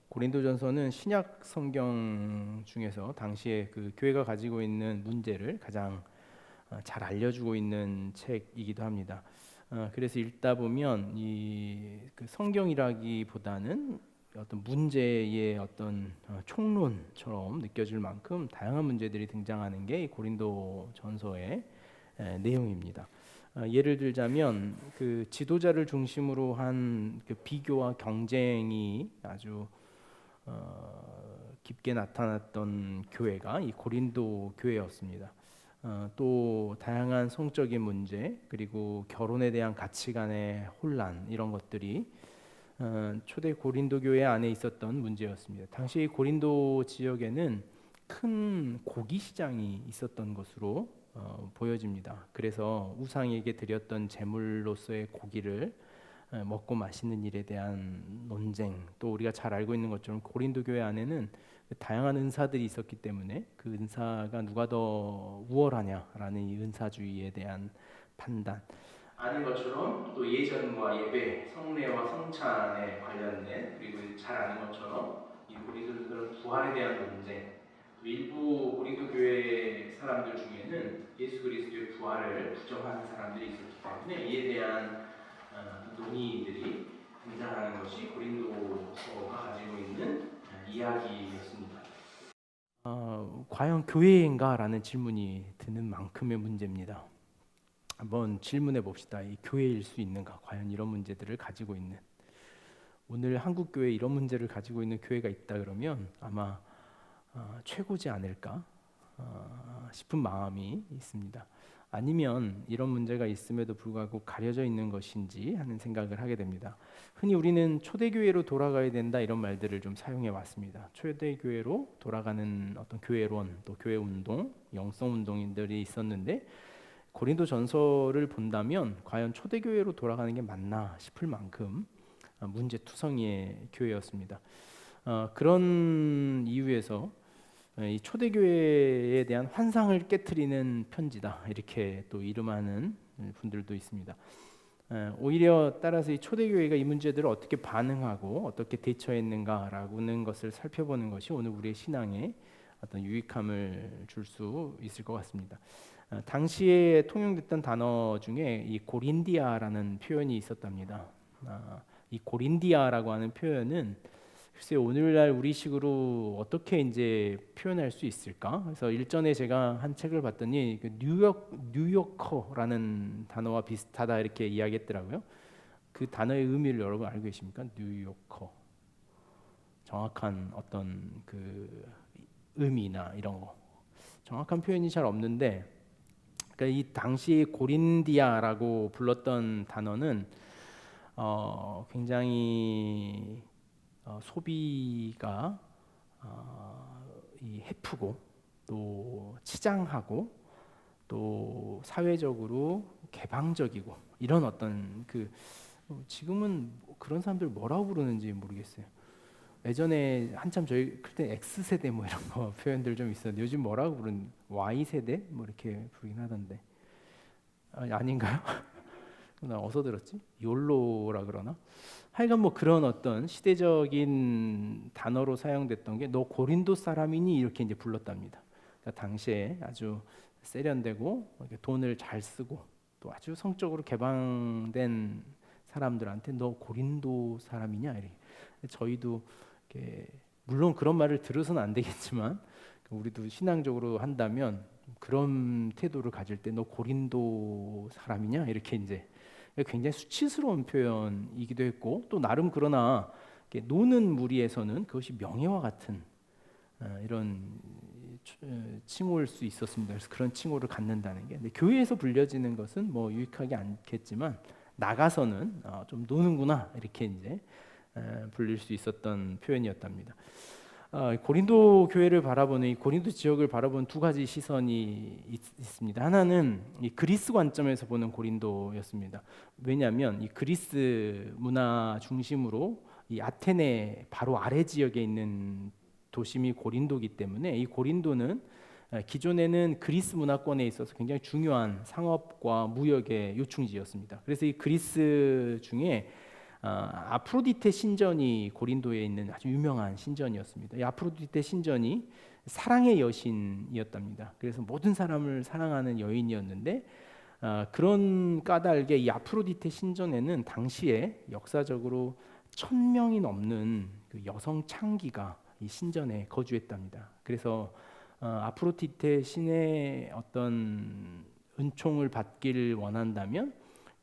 고린도전서는 신약 성경 중에서 당시에 그 교회가 가지고 있는 문제를 가장 잘 알려주고 있는 책이기도 합니다. 그래서 읽다 보면 이그 성경이라기보다는 어떤 문제의 어떤 총론처럼 느껴질 만큼 다양한 문제들이 등장하는 게 이 고린도전서의 내용입니다. 예를 들자면 그 지도자를 중심으로 한 그 비교와 경쟁이 아주 깊게 나타났던 교회가 이 고린도 교회였습니다. 또 다양한 성적인 문제 그리고 결혼에 대한 가치관의 혼란 이런 것들이 초대 고린도 교회 안에 있었던 문제였습니다. 당시 고린도 지역에는 큰 고기 시장이 있었던 것으로 보여집니다. 그래서 우상에게 드렸던 제물로서의 고기를 먹고 마시는 일에 대한 논쟁, 또 우리가 잘 알고 있는 것처럼 고린도 교회 안에는 다양한 은사들이 있었기 때문에 그 은사가 누가 더 우월하냐라는 이 은사주의에 대한 판단, 아는 것처럼 또 예전과 예배, 성례와 성찬에 관련된 그리고 잘 아는 것처럼 이 고린도들은 부활에 대한 논쟁, 또 일부 고린도 교회 사람들 중에는 예수 그리스도의 부활을 부정하는 사람들이 있었기 때문에 이에 대한 논의들이 등장하는 것이 고린도서가 가지고 있는 이야기였습니다. 과연 교회인가라는 질문이 드는 만큼의 문제입니다. 한번 질문해 봅시다. 이 교회일 수 있는가? 과연 이런 문제들을 가지고 있는 오늘 한국 교회 이런 문제를 가지고 있는 교회가 있다 그러면 아마 최고지 않을까 싶은 마음이 있습니다. 아니면 이런 문제가 있음에도 불구하고 가려져 있는 것인지 하는 생각을 하게 됩니다. 흔히 우리는 초대교회로 돌아가야 된다 이런 말들을 좀 사용해 왔습니다. 초대교회로 돌아가는 어떤 교회론, 또 교회운동, 영성운동인들이 있었는데 고린도 전서를 본다면 과연 초대교회로 돌아가는 게 맞나 싶을 만큼 문제투성이의 교회였습니다. 그런 이유에서 이 초대교회에 대한 환상을 깨트리는 편지다 이렇게 또 이름하는 분들도 있습니다. 오히려 따라서 이 초대교회가 이 문제들을 어떻게 반응하고 어떻게 대처했는가라는 것을 살펴보는 것이 오늘 우리의 신앙에 어떤 유익함을 줄 수 있을 것 같습니다. 당시에 통용됐던 단어 중에 이 고린디아라는 표현이 있었답니다. 이 고린디아라고 하는 표현은 글쎄 오늘날 우리식으로 어떻게 이제 표현할 수 있을까? 그래서 일전에 제가 한 책을 봤더니 그 뉴요커라는 단어와 비슷하다 이렇게 이야기했더라고요. 그 단어의 의미를 여러분 알고 계십니까? 뉴요커. 정확한 어떤 그 의미나 이런 거. 정확한 표현이 잘 없는데 그러니까 이 당시 고린디아라고 불렀던 단어는 굉장히 소비가 이 해프고 또 치장하고 또 사회적으로 개방적이고 이런 어떤 그 지금은 그런 사람들 뭐라고 부르는지 모르겠어요. 예전에 한참 저희 클때 X세대 뭐 이런 거 표현들 좀 있었는데 요즘 뭐라고 부르는 Y세대 뭐 이렇게 부르긴 하던데 아닌가요? 나 어디서 들었지? 욜로라 그러나? 하여간 뭐 그런 어떤 시대적인 단어로 사용됐던 게 너 고린도 사람이니 이렇게 이제 불렀답니다. 그러니까 당시에 아주 세련되고 돈을 잘 쓰고 또 아주 성적으로 개방된 사람들한테 너 고린도 사람이냐 이렇게. 저희도 이렇게 물론 그런 말을 들어서는 안 되겠지만 우리도 신앙적으로 한다면 그런 태도를 가질 때 너 고린도 사람이냐 이렇게 이제 굉장히 수치스러운 표현이기도 했고 또 나름 그러나 노는 무리에서는 그것이 명예와 같은 이런 칭호일 수 있었습니다. 그래서 그런 칭호를 갖는다는 게 교회에서 불려지는 것은 뭐 유익하지 않겠지만 나가서는 좀 노는구나 이렇게 이제 불릴 수 있었던 표현이었답니다. 고린도 교회를 바라보는 이 고린도 지역을 바라보는 두 가지 시선이 있습니다. 하나는 이 그리스 관점에서 보는 고린도였습니다. 왜냐하면 이 그리스 문화 중심으로 이 아테네 바로 아래 지역에 있는 도심이 고린도이기 때문에 이 고린도는 기존에는 그리스 문화권에 있어서 굉장히 중요한 상업과 무역의 요충지였습니다. 그래서 이 그리스 중에 아프로디테 신전이 고린도에 있는 아주 유명한 신전이었습니다. 이 아프로디테 신전이 사랑의 여신이었답니다. 그래서 모든 사람을 사랑하는 여인이었는데 그런 까닭에 이 아프로디테 신전에는 당시에 역사적으로 1,000명이 넘는 그 여성 창기가 이 신전에 거주했답니다. 그래서 아프로디테 신의 어떤 은총을 받기를 원한다면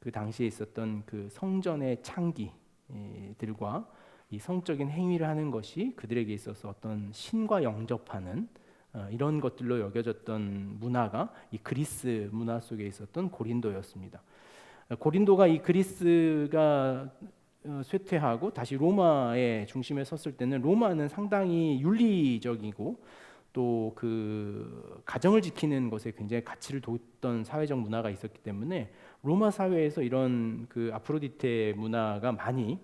그 당시에 있었던 그 성전의 창기들과 이 성적인 행위를 하는 것이 그들에게 있어서 어떤 신과 영접하는 이런 것들로 여겨졌던 문화가 이 그리스 문화 속에 있었던 고린도였습니다. 고린도가 이 그리스가 쇠퇴하고 다시 로마의 중심에 섰을 때는 로마는 상당히 윤리적이고 또 그 가정을 지키는 것에 굉장히 가치를 뒀던 사회적 문화가 있었기 때문에 로마 사회에서 이런 그 아프로디테 문화가 많이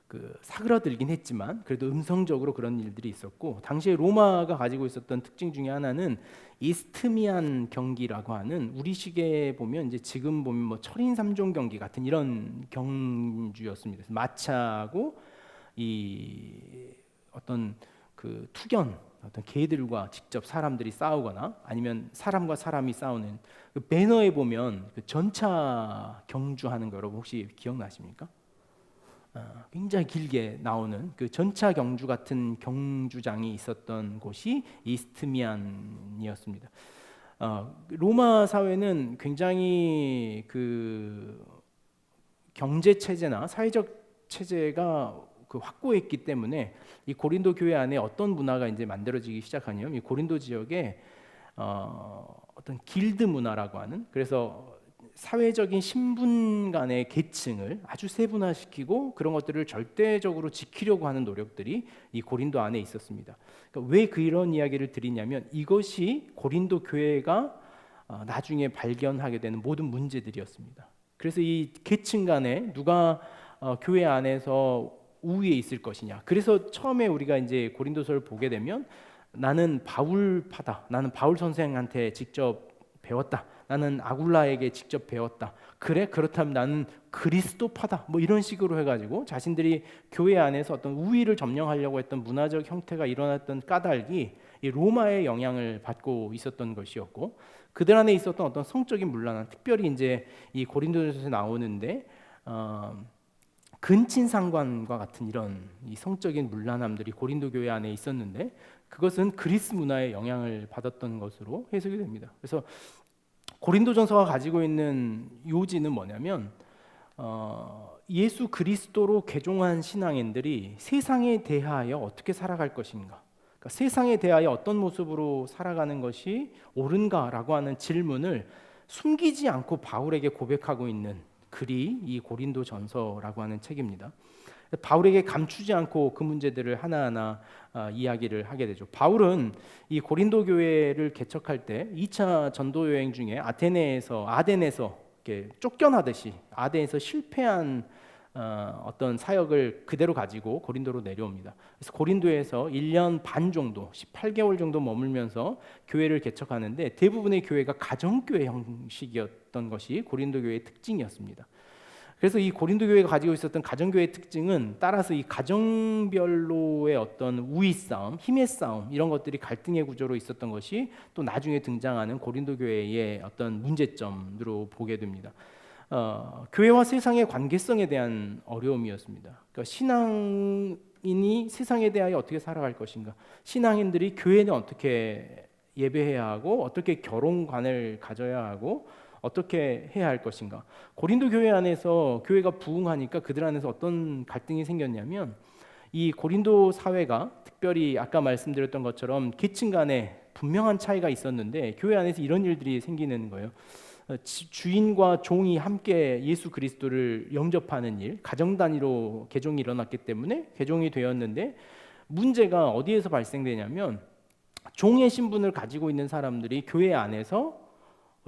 그 사그라들긴 했지만 그래도 음성적으로 그런 일들이 있었고, 당시에 로마가 가지고 있었던 특징 중에 하나는 이스트미안 경기라고 하는, 우리식에 보면 이제 지금 보면 뭐 철인 3종 경기 같은 이런 경주였습니다. 그래서 마차하고 이 어떤 그 투견, 어떤 개들과 직접 사람들이 싸우거나 아니면 사람과 사람이 싸우는 그 배너에 보면 그 전차 경주하는 거 여러분 혹시 기억나십니까? 굉장히 길게 나오는 그 전차 경주 같은 경주장이 있었던 곳이 이스트미안이었습니다. 로마 사회는 굉장히 그 경제 체제나 사회적 체제가 그 확고했기 때문에 이 고린도 교회 안에 어떤 문화가 이제 만들어지기 시작하냐면 이 고린도 지역에 어떤 길드 문화라고 하는, 그래서 사회적인 신분 간의 계층을 아주 세분화시키고 그런 것들을 절대적으로 지키려고 하는 노력들이 이 고린도 안에 있었습니다. 그러니까 왜 그런 이야기를 드리냐면 이것이 고린도 교회가 나중에 발견하게 되는 모든 문제들이었습니다. 그래서 이 계층 간에 누가 교회 안에서 우위에 있을 것이냐. 그래서 처음에 우리가 이제 고린도서를 보게 되면 나는 바울파다, 나는 바울 선생한테 직접 배웠다, 나는 아굴라에게 직접 배웠다, 그래? 그렇다면 나는 그리스도파다, 뭐 이런 식으로 해가지고 자신들이 교회 안에서 어떤 우위를 점령하려고 했던 문화적 형태가 일어났던 까닭이 이 로마의 영향을 받고 있었던 것이었고, 그들 안에 있었던 어떤 성적인 문란, 특별히 이제 이 고린도전서에 나오는데 근친상관과 같은 이런 이 성적인 문란함들이 고린도 교회 안에 있었는데 그것은 그리스 문화의 영향을 받았던 것으로 해석이 됩니다. 그래서 고린도전서가 가지고 있는 요지는 뭐냐면 예수 그리스도로 개종한 신앙인들이 세상에 대하여 어떻게 살아갈 것인가, 그러니까 세상에 대하여 어떤 모습으로 살아가는 것이 옳은가라고 하는 질문을 숨기지 않고 바울에게 고백하고 있는 글이 이 고린도전서라고 하는 책입니다. 바울에게 감추지 않고 그 문제들을 하나하나 이야기를 하게 되죠. 바울은 이 고린도 교회를 개척할 때 2차 전도 여행 중에 아덴에서 이렇게 쫓겨나듯이 아덴에서 실패한 어떤 사역을 그대로 가지고 고린도로 내려옵니다. 그래서 고린도에서 1년 반 정도, 18개월 정도 머물면서 교회를 개척하는데 대부분의 교회가 가정교회 형식이었던 것이 고린도 교회의 특징이었습니다. 그래서 이 고린도 교회가 가지고 있었던 가정교회의 특징은 따라서 이 가정별로의 어떤 우위 싸움, 힘의 싸움, 이런 것들이 갈등의 구조로 있었던 것이 또 나중에 등장하는 고린도 교회의 어떤 문제점으로 보게 됩니다. 교회와 세상의 관계성에 대한 어려움이었습니다. 그러니까 신앙인이 세상에 대하여 어떻게 살아갈 것인가, 신앙인들이 교회는 어떻게 예배해야 하고 어떻게 결혼관을 가져야 하고 어떻게 해야 할 것인가. 고린도 교회 안에서 교회가 부흥하니까 그들 안에서 어떤 갈등이 생겼냐면 이 고린도 사회가 특별히 아까 말씀드렸던 것처럼 계층 간에 분명한 차이가 있었는데 교회 안에서 이런 일들이 생기는 거예요. 주인과 종이 함께 예수 그리스도를 영접하는 일, 가정 단위로 개종이 일어났기 때문에 개종이 되었는데 문제가 어디에서 발생되냐면 종의 신분을 가지고 있는 사람들이 교회 안에서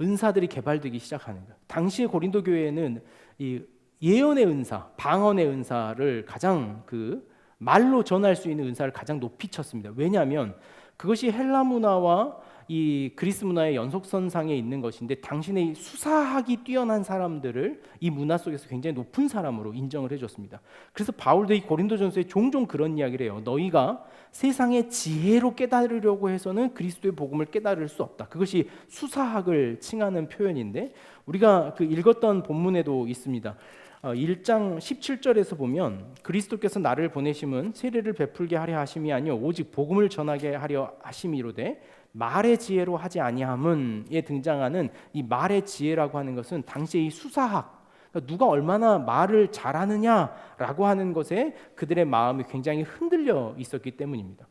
은사들이 개발되기 시작하는 거예요. 당시에 고린도 교회는 이 예언의 은사, 방언의 은사를 가장 그 말로 전할 수 있는 은사를 가장 높이 쳤습니다. 왜냐하면 그것이 헬라 문화와 이 그리스 문화의 연속선상에 있는 것인데 당신의 수사학이 뛰어난 사람들을 이 문화 속에서 굉장히 높은 사람으로 인정을 해줬습니다. 그래서 바울도 이 고린도전서에 종종 그런 이야기를 해요. 너희가 세상의 지혜로 깨달으려고 해서는 그리스도의 복음을 깨달을 수 없다. 그것이 수사학을 칭하는 표현인데 우리가 그 읽었던 본문에도 있습니다. 1장 17절에서 보면 그리스도께서 나를 보내심은 세례를 베풀게 하려 하심이 아니요 오직 복음을 전하게 하려 하심이로되 말의 지혜로 하지 아니함은에 등장하는 이 말의 지혜라고 하는 것은 당시의 이 수사학, 그러니까 누가 얼마나 말을 잘하느냐라고 하는 것에 그들의 마음이 굉장히 흔들려 있었기 때문입니다.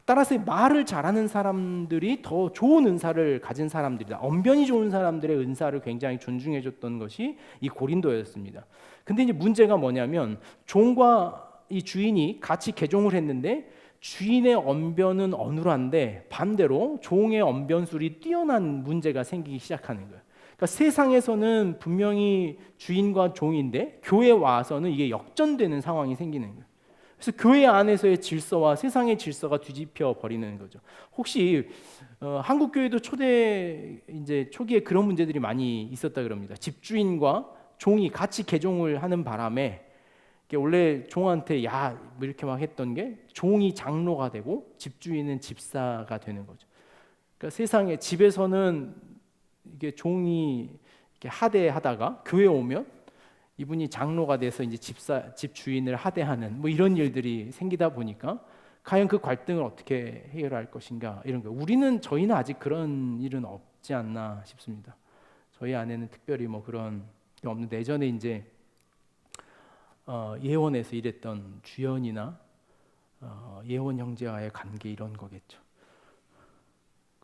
따라서 말을 잘하는 사람들이 더 좋은 은사를 가진 사람들이다. 언변이 좋은 사람들의 은사를 굉장히 존중해 줬던 것이 이 고린도였습니다. 근데 이제 문제가 뭐냐면 종과 이 주인이 같이 개종을 했는데 주인의 언변은 어눌한데 반대로 종의 언변술이 뛰어난 문제가 생기기 시작하는 거예요. 그러니까 세상에서는 분명히 주인과 종인데 교회에 와서는 이게 역전되는 상황이 생기는 거예요. 그래서 교회 안에서의 질서와 세상의 질서가 뒤집혀 버리는 거죠. 혹시 한국 교회도 초기에 그런 문제들이 많이 있었다 그럽니다. 집주인과 종이 같이 개종을 하는 바람에 원래 종한테 야 뭐 이렇게 막 했던 게 종이 장로가 되고 집주인은 집사가 되는 거죠. 그러니까 세상에 집에서는 이게 종이 이렇게 하대하다가 교회 오면 이분이 장로가 돼서 이제 집 주인을 하대하는 뭐 이런 일들이 생기다 보니까 과연 그 갈등을 어떻게 해결할 것인가 이런 거. 저희는 아직 그런 일은 없지 않나 싶습니다. 저희 안에는 특별히 뭐 그런 게 없는데 예전에 이제 예원에서 일했던 주연이나 예원 형제와의 관계 이런 거겠죠.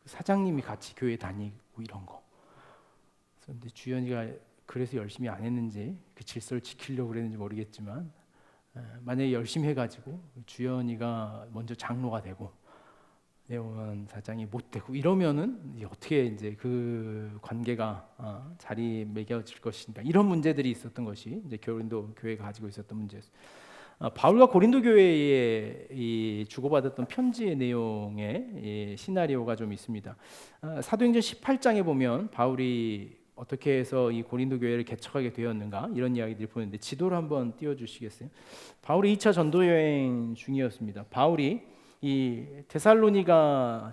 사장님이 같이 교회 다니고 이런 거. 그런데 주연이가 그래서 열심히 안 했는지 그 질서를 지키려고 그랬는지 모르겠지만 만약에 열심히 해가지고 주연이가 먼저 장로가 되고 예원 사장이 못 되고 이러면은 어떻게 이제 그 관계가 자리매겨질 것인가 이런 문제들이 있었던 것이 이제 고린도 교회가 가지고 있었던 문제였어요. 바울과 고린도 교회에 이 주고받았던 편지의 내용에 시나리오가 좀 있습니다. 사도행전 18장에 보면 바울이 어떻게 해서 이 고린도 교회를 개척하게 되었는가 이런 이야기들이 보이는데 지도를 한번 띄워주시겠어요? 바울이 2차 전도 여행 중이었습니다. 바울이 이 데살로니가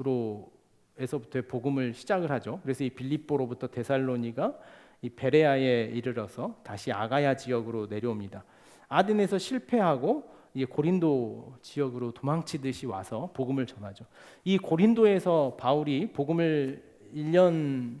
지역으로에서부터 복음을 시작을 하죠. 그래서 이 빌립보로부터 데살로니가 이 베레아에 이르러서 다시 아가야 지역으로 내려옵니다. 아덴에서 실패하고 이 고린도 지역으로 도망치듯이 와서 복음을 전하죠. 이 고린도에서 바울이 복음을 1년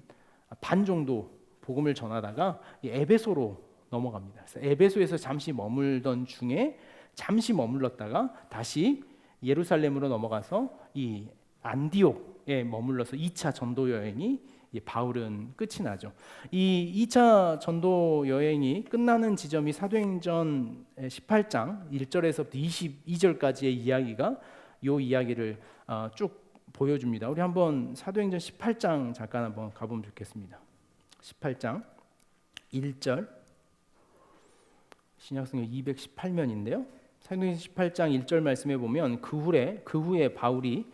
반 정도 복음을 전하다가 이 에베소로 넘어갑니다. 그래서 에베소에서 잠시 머물던 중에 잠시 머물렀다가 다시 예루살렘으로 넘어가서 이 안디옥에 머물러서 2차 전도 여행이 바울은 끝이 나죠. 이 2차 전도 여행이 끝나는 지점이 사도행전 18장 1절에서부터 22절까지의 이야기가 이 이야기를 쭉 보여줍니다. 우리 한번 사도행전 18장 잠깐 한번 가보면 좋겠습니다. 18장 1절 신약성경 218면인데요. 사도행전 18장 1절 말씀에 보면 그 후에 바울이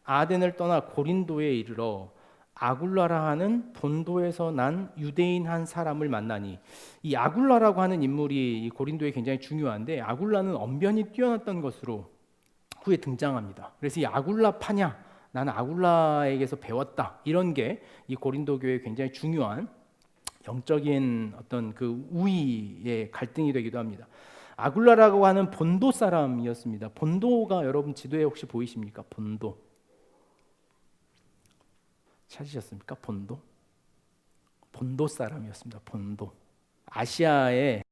아덴을 떠나 고린도에 이르러 아굴라라 하는 본도에서 난 유대인 한 사람을 만나니 이 아굴라라고 하는 인물이 이 고린도에 굉장히 중요한데 아굴라는 언변이 뛰어났던 것으로 후에 등장합니다. 그래서 이 아굴라파냐 나는 아굴라에게서 배웠다 이런 게 이 고린도 교회에 굉장히 중요한 영적인 어떤 그 우위의 갈등이 되기도 합니다. 아굴라라고 하는 본도 사람이었습니다. 본도가 여러분 지도에 혹시 보이십니까? 본도 찾으셨습니까? 본도 사람이었습니다. 본도 아시아의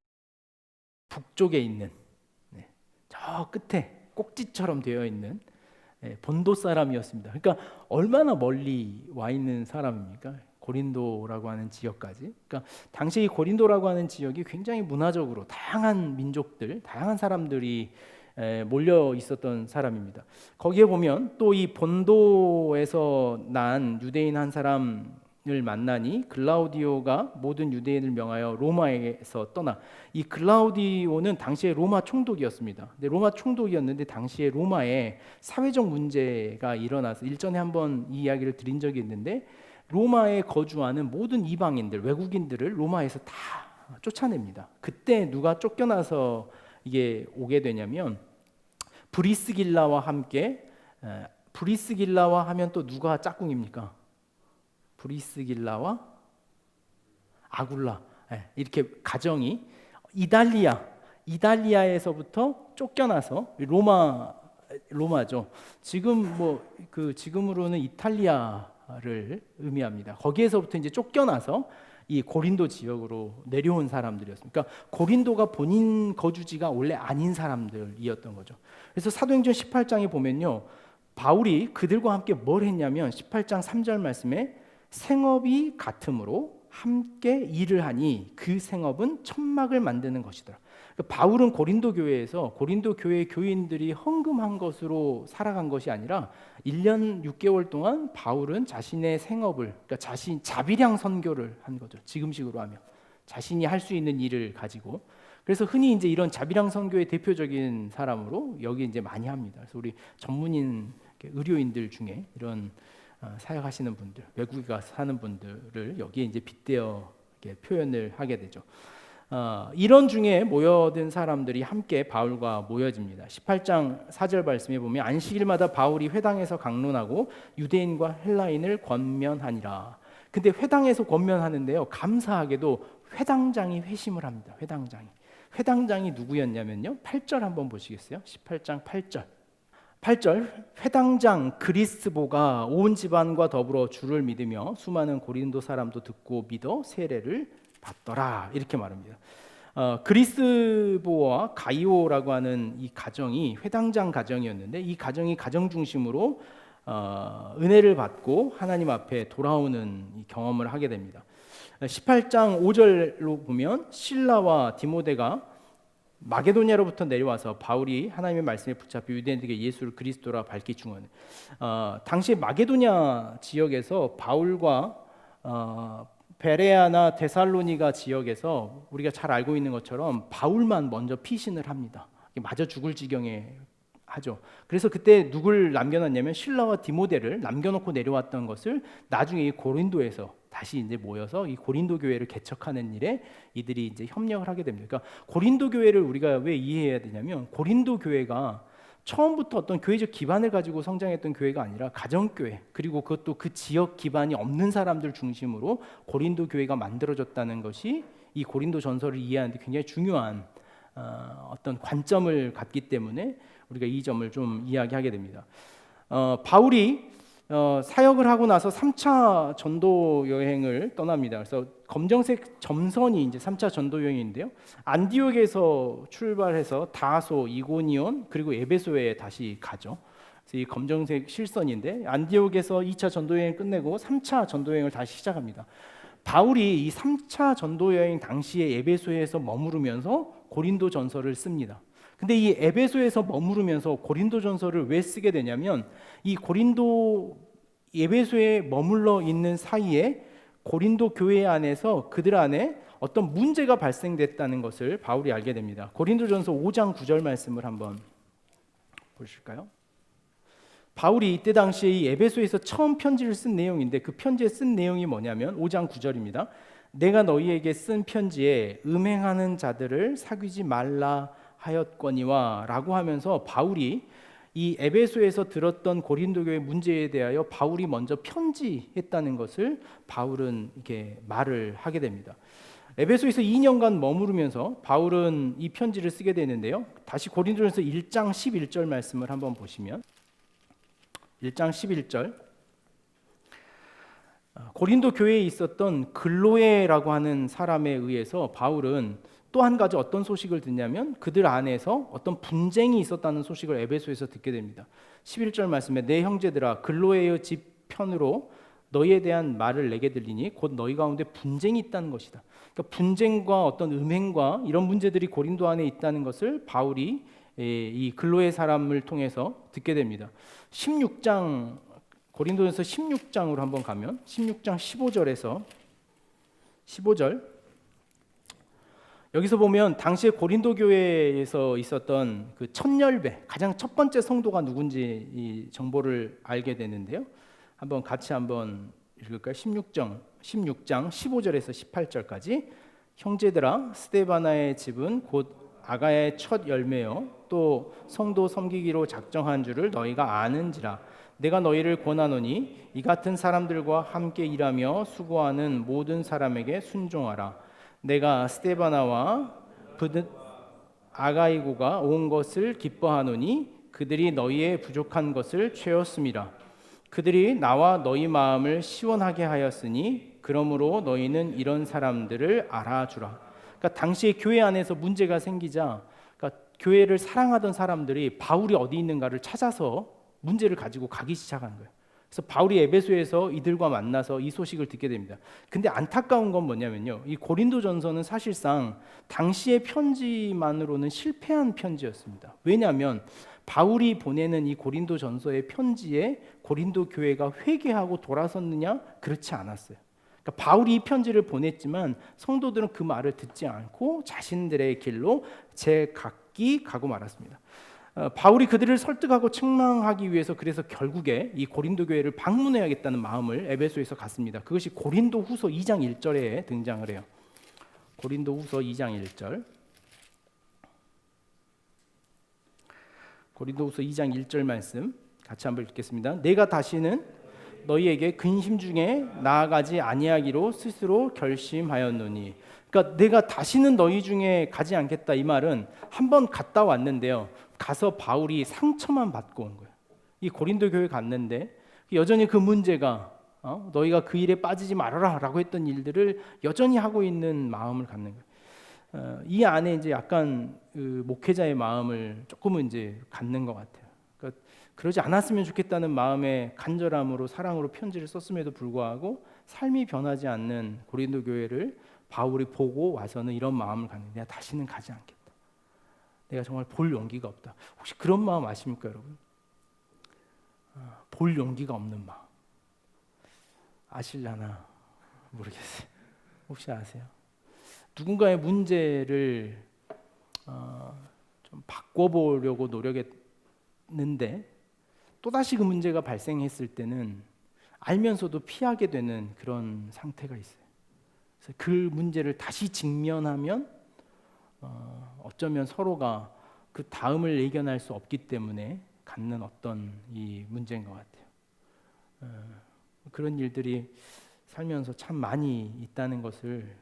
북쪽에 있는 저 끝에 꼭지처럼 되어 있는 본도 사람이었습니다. 그러니까 얼마나 멀리 와 있는 사람입니까? 고린도라고 하는 지역까지. 그러니까 당시 이 고린도라고 하는 지역이 굉장히 문화적으로 다양한 민족들, 다양한 사람들이 몰려 있었던 사람입니다. 거기에 보면 또 이 본도에서 난 유대인 한 사람의 만나니 글라우디오가 모든 유대인을 명하여 로마에서 떠나. 이 글라우디오는 당시에 로마 총독이었습니다. 근데 로마 총독이었는데 당시에 로마에 사회적 문제가 일어나서 일전에 한번 이 이야기를 드린 적이 있는데, 로마에 거주하는 모든 이방인들, 외국인들을 로마에서 다 쫓아냅니다. 그때 누가 쫓겨나서 이게 오게 되냐면 브리스길라와 함께, 브리스길라와 하면 또 누가 짝꿍입니까? 브리스길라와 아굴라, 이렇게 가정이 이달리아에서부터 쫓겨나서 로마죠. 지금 지금으로는 이탈리아를 의미합니다. 거기에서부터 이제 쫓겨나서 이 고린도 지역으로 내려온 사람들이었습니다. 그러니까 고린도가 본인 거주지가 원래 아닌 사람들이었던 거죠. 그래서 사도행전 18장에 보면요, 바울이 그들과 함께 뭘 했냐면 18장 3절 말씀에 생업이 같으므로 함께 일을 하니 그 생업은 천막을 만드는 것이더라. 그러니까 바울은 고린도 교회에서 고린도 교회 교인들이 헌금한 것으로 살아간 것이 아니라 1년 6개월 동안 바울은 자신의 생업을, 그러니까 자비량 선교를 한 거죠. 지금식으로 하면 자신이 할 수 있는 일을 가지고. 그래서 흔히 이제 이런 자비량 선교의 대표적인 사람으로 여기 이제 많이 합니다. 그래서 우리 전문인 의료인들 중에 이런 사역하시는 분들, 외국에 가서 사는 분들을 여기에 이제 빗대어 표현을 하게 되죠. 이런 중에 모여든 사람들이 함께 바울과 모여집니다. 18장 4절 말씀에 보면 안식일마다 바울이 회당에서 강론하고 유대인과 헬라인을 권면하니라. 근데 회당에서 권면하는데요, 감사하게도 회당장이 회심을 합니다. 회당장이 누구였냐면요, 8절 한번 보시겠어요? 18장 8절 회당장 그리스보가 온 집안과 더불어 주를 믿으며 수많은 고린도 사람도 듣고 믿어 세례를 받더라, 이렇게 말합니다. 그리스보와 가이오라고 하는 이 가정이 회당장 가정이었는데, 이 가정이 가정 중심으로 은혜를 받고 하나님 앞에 돌아오는 이 경험을 하게 됩니다. 18장 5절로 보면 실라와 디모데가 마게도냐로부터 내려와서 바울이 하나님의 말씀에 붙잡혀 유대인들에게 예수를 그리스도라 밝히 증언해. 당시 마게도냐 지역에서 바울과 베레아나 데살로니가 지역에서 우리가 잘 알고 있는 것처럼 바울만 먼저 피신을 합니다. 맞아 죽을 지경에 하죠. 그래서 그때 누굴 남겨놨냐면 신라와 디모데를 남겨놓고 내려왔던 것을 나중에 이 고린도에서 다시 이제 모여서 이 고린도 교회를 개척하는 일에 이들이 이제 협력을 하게 됩니다. 그러니까 고린도 교회를 우리가 왜 이해해야 되냐면, 고린도 교회가 처음부터 어떤 교회적 기반을 가지고 성장했던 교회가 아니라 가정교회, 그리고 그것도 그 지역 기반이 없는 사람들 중심으로 고린도 교회가 만들어졌다는 것이 이 고린도 전서를 이해하는 데 굉장히 중요한 어떤 관점을 갖기 때문에 우리가 이 점을 좀 이야기하게 됩니다. 바울이 사역을 하고 나서 3차 전도 여행을 떠납니다. 그래서 검정색 점선이 이제 3차 전도 여행인데요, 안디옥에서 출발해서 다소, 이고니온, 그리고 에베소에 다시 가죠. 그래서 이 검정색 실선인데 안디옥에서 2차 전도 여행 끝내고 3차 전도 여행을 다시 시작합니다. 바울이 이 3차 전도 여행 당시에 에베소에서 머무르면서 고린도 전서를 씁니다. 근데 이 에베소에서 머무르면서 고린도 전서를 왜 쓰게 되냐면, 이 에베소에 머물러 있는 사이에 고린도 교회 안에서 그들 안에 어떤 문제가 발생됐다는 것을 바울이 알게 됩니다. 고린도전서 5장 9절 말씀을 한번 보실까요? 바울이 이때 당시에 이 에베소에서 처음 편지를 쓴 내용인데, 그 편지에 쓴 내용이 뭐냐면 5장 9절입니다. 내가 너희에게 쓴 편지에 음행하는 자들을 사귀지 말라 하였거니와 라고 하면서 바울이 이 에베소에서 들었던 고린도 교회 문제에 대하여 바울이 먼저 편지했다는 것을 바울은 이렇게 말을 하게 됩니다. 에베소에서 2년간 머무르면서 바울은 이 편지를 쓰게 되는데요, 다시 고린도전서 1장 11절 말씀을 한번 보시면 1장 11절, 고린도 교회에 있었던 글로에라고 하는 사람에 의해서 바울은 또 한 가지 어떤 소식을 듣냐면, 그들 안에서 어떤 분쟁이 있었다는 소식을 에베소에서 듣게 됩니다. 11절 말씀에 내 형제들아 글로에의 집 편으로 너희에 대한 말을 내게 들리니 곧 너희 가운데 분쟁이 있다는 것이다. 그러니까 분쟁과 어떤 음행과 이런 문제들이 고린도 안에 있다는 것을 바울이 이 글로에 사람을 통해서 듣게 됩니다. 16장 고린도전서 16장으로 한번 가면 16장 15절에서 15절 여기서 보면 당시에 고린도 교회에서 있었던 그 첫열배 가장 첫 번째 성도가 누군지 이 정보를 알게 되는데요. 한번 같이 한번 읽을까요? 16장 15절에서 18절까지 형제들아 스데바나의 집은 곧 아가야의 첫 열매요 또 성도 섬기기로 작정한 줄을 너희가 아는지라 내가 너희를 권하노니 이 같은 사람들과 함께 일하며 수고하는 모든 사람에게 순종하라. 내가 스데바나와 아가이고가 온 것을 기뻐하노니 그들이 너희의 부족한 것을 채웠음이라. 그들이 나와 너희 마음을 시원하게 하였으니 그러므로 너희는 이런 사람들을 알아주라. 그러니까 당시에 교회 안에서 문제가 생기자 그러니까 교회를 사랑하던 사람들이 바울이 어디 있는가를 찾아서 문제를 가지고 가기 시작한 거예요. 그래서 바울이 에베소에서 이들과 만나서 이 소식을 듣게 됩니다. 근데 안타까운 건 뭐냐면요. 이 고린도전서는 사실상 당시의 편지만으로는 실패한 편지였습니다. 왜냐하면 바울이 보내는 이 고린도전서의 편지에 고린도 교회가 회개하고 돌아섰느냐? 그렇지 않았어요. 그러니까 바울이 이 편지를 보냈지만 성도들은 그 말을 듣지 않고 자신들의 길로 제각기 가고 말았습니다. 바울이 그들을 설득하고 책망하기 위해서 그래서 결국에 이 고린도 교회를 방문해야겠다는 마음을 에베소에서 갖습니다. 그것이 고린도후서 2장 1절에 등장을 해요. 고린도후서 2장 1절. 고린도후서 2장 1절 말씀 같이 한번 읽겠습니다. 내가 다시는 너희에게 근심 중에 나아가지 아니하기로 스스로 결심하였노니. 그러니까 내가 다시는 너희 중에 가지 않겠다 이 말은 한 번 갔다 왔는데요. 가서 바울이 상처만 받고 온 거예요. 이 고린도 교회 갔는데 여전히 그 문제가 너희가 그 일에 빠지지 말아라라고 했던 일들을 여전히 하고 있는 마음을 갖는 거예요. 이 안에 이제 약간 그 목회자의 마음을 조금은 이제 갖는 것 같아요. 그러니까 그러지 않았으면 좋겠다는 마음의 간절함으로 사랑으로 편지를 썼음에도 불구하고 삶이 변하지 않는 고린도 교회를 바울이 보고 와서는 이런 마음을 갖는 거예요. 내가 다시는 가지 않겠다. 내가 정말 볼 용기가 없다. 혹시 그런 마음 아십니까, 여러분? 볼 용기가 없는 마음. 아실려나 모르겠어요. 혹시 아세요? 누군가의 문제를 좀 바꿔보려고 노력했는데 또다시 그 문제가 발생했을 때는 알면서도 피하게 되는 그런 상태가 있어요. 그래서 그 문제를 다시 직면하면 어쩌면 서로가 그 다음을 예견할 수 없기 때문에 갖는 어떤 이 문제인 것 같아요. 그런 일들이 살면서 참 많이 있다는 것을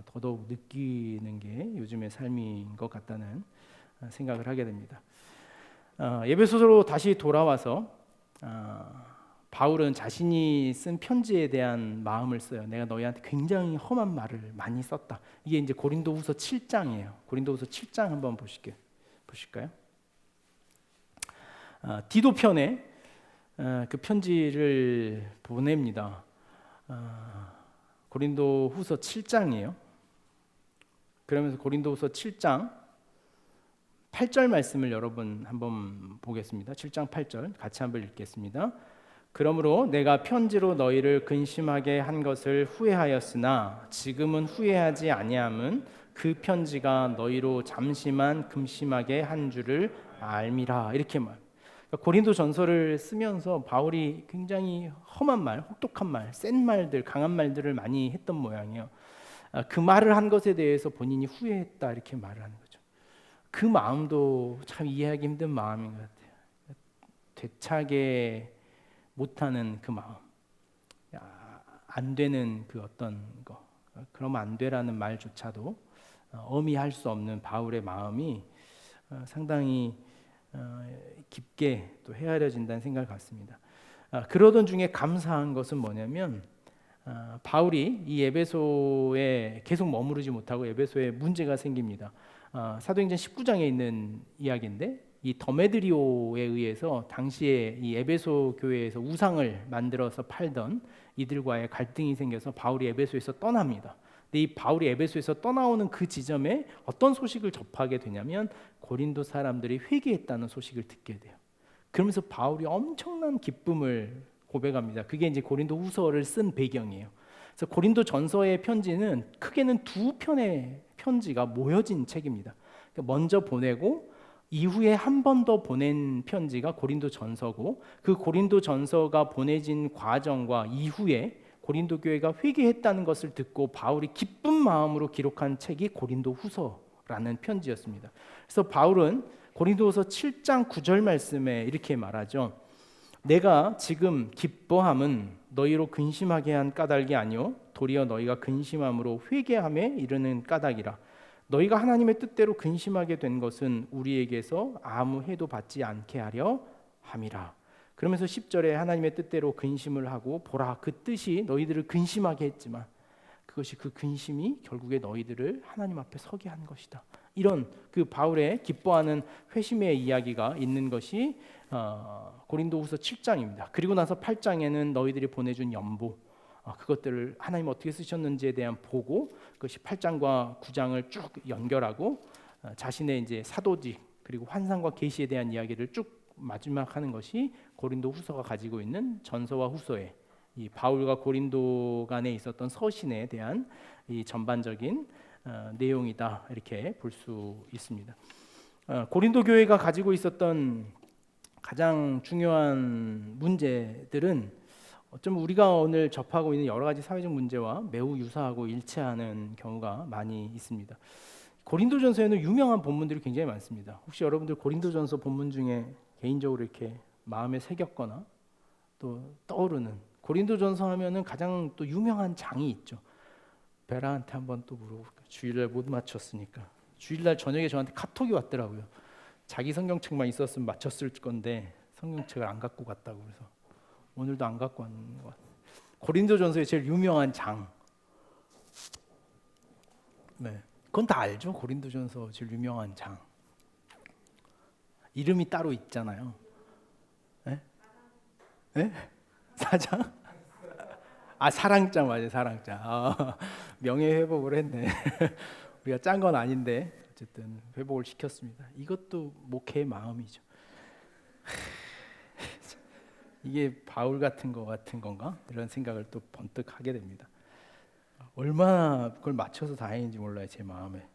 더더욱 느끼는 게 요즘의 삶인 것 같다는 생각을 하게 됩니다. 에베소서로 다시 돌아와서 바울은 자신이 쓴 편지에 대한 마음을 써요. 내가 너희한테 굉장히 험한 말을 많이 썼다. 이게 이제 고린도후서 7장이에요. 고린도후서 7장 한번 보실까요? 디도 편에 그 편지를 보냅니다. 고린도후서 7장이에요. 그러면서 고린도후서 7장 8절 말씀을 여러분 한번 보겠습니다. 7장 8절 같이 한번 읽겠습니다. 그러므로 내가 편지로 너희를 근심하게 한 것을 후회하였으나 지금은 후회하지 아니함은 그 편지가 너희로 잠시만 금심하게 한 줄을 알미라. 이렇게 말. 그러니까 고린도전서를 쓰면서 바울이 굉장히 험한 말, 혹독한 말, 센 말들, 강한 말들을 많이 했던 모양이에요. 그 말을 한 것에 대해서 본인이 후회했다 이렇게 말을 하는 거죠. 그 마음도 참 이해하기 힘든 마음인 것 같아요. 되차게 못하는 그 마음, 안 되는 그 어떤 거, 그러면 안 되라는 말조차도 어미할 수 없는 바울의 마음이 상당히 깊게 또 헤아려진다는 생각을 갖습니다. 그러던 중에 감사한 것은 뭐냐면 바울이 이 에베소에 계속 머무르지 못하고 에베소에 문제가 생깁니다. 사도행전 19장에 있는 이야기인데 이 더메드리오에 의해서 당시에 이 에베소 교회에서 우상을 만들어서 팔던 이들과의 갈등이 생겨서 바울이 에베소에서 떠납니다. 근데 이 바울이 에베소에서 떠나오는 그 지점에 어떤 소식을 접하게 되냐면 고린도 사람들이 회개했다는 소식을 듣게 돼요. 그러면서 바울이 엄청난 기쁨을 고백합니다. 그게 이제 고린도후서를 쓴 배경이에요. 그래서 고린도전서의 편지는 크게는 두 편의 편지가 모여진 책입니다. 먼저 보내고 이후에 한 번 더 보낸 편지가 고린도전서고, 그 고린도전서가 보내진 과정과 이후에 고린도 교회가 회개했다는 것을 듣고 바울이 기쁜 마음으로 기록한 책이 고린도후서라는 편지였습니다. 그래서 바울은 고린도후서 7장 9절 말씀에 이렇게 말하죠. 내가 지금 기뻐함은 너희로 근심하게 한 까닭이 아니요 도리어 너희가 근심함으로 회개함에 이르는 까닭이라. 너희가 하나님의 뜻대로 근심하게 된 것은 우리에게서 아무 해도 받지 않게 하려 함이라. 그러면서 10절에 하나님의 뜻대로 근심을 하고 보라 그 뜻이 너희들을 근심하게 했지만 그것이 그 근심이 결국에 너희들을 하나님 앞에 서게 한 것이다. 이런 그 바울의 기뻐하는 회심의 이야기가 있는 것이 고린도후서 7장입니다. 그리고 나서 8장에는 너희들이 보내준 연보, 그것들을 하나님 어떻게 쓰셨는지에 대한 보고, 그것이 8장과 9장을 쭉 연결하고 자신의 이제 사도직 그리고 환상과 계시에 대한 이야기를 쭉 마지막 하는 것이 고린도후서가 가지고 있는 전서와 후서의 이 바울과 고린도 간에 있었던 서신에 대한 이 전반적인 내용이다, 이렇게 볼 수 있습니다. 고린도 교회가 가지고 있었던 가장 중요한 문제들은 어쩌면 우리가 오늘 접하고 있는 여러 가지 사회적 문제와 매우 유사하고 일치하는 경우가 많이 있습니다. 고린도전서에는 유명한 본문들이 굉장히 많습니다. 혹시 여러분들 고린도전서 본문 중에 개인적으로 이렇게 마음에 새겼거나 또 떠오르는, 고린도전서 하면은 가장 또 유명한 장이 있죠. 베라한테 한번 또 물어볼까? 주일날 못 맞췄으니까. 주일날 저녁에 저한테 카톡이 왔더라고요. 자기 성경책만 있었으면 맞췄을 건데 성경책을 안 갖고 갔다고. 그래서 오늘도 안 갖고 왔는 것 같아요. 고린도전서의 제일 유명한 장. 네, 그건 다 알죠. 고린도전서 제일 유명한 장. 이름이 따로 있잖아요. 네? 네? 사장? 사랑장 맞아요. 사랑장. 명예회복을 했네. 우리가 짠 건 아닌데 어쨌든 회복을 시켰습니다. 이것도 목회의 마음이죠. 이게 바울 같은 거 같은 건가? 이런 생각을 또 번뜩 하게 됩니다. 얼마나 그걸 맞춰서 다행인지 몰라요, 제 마음에.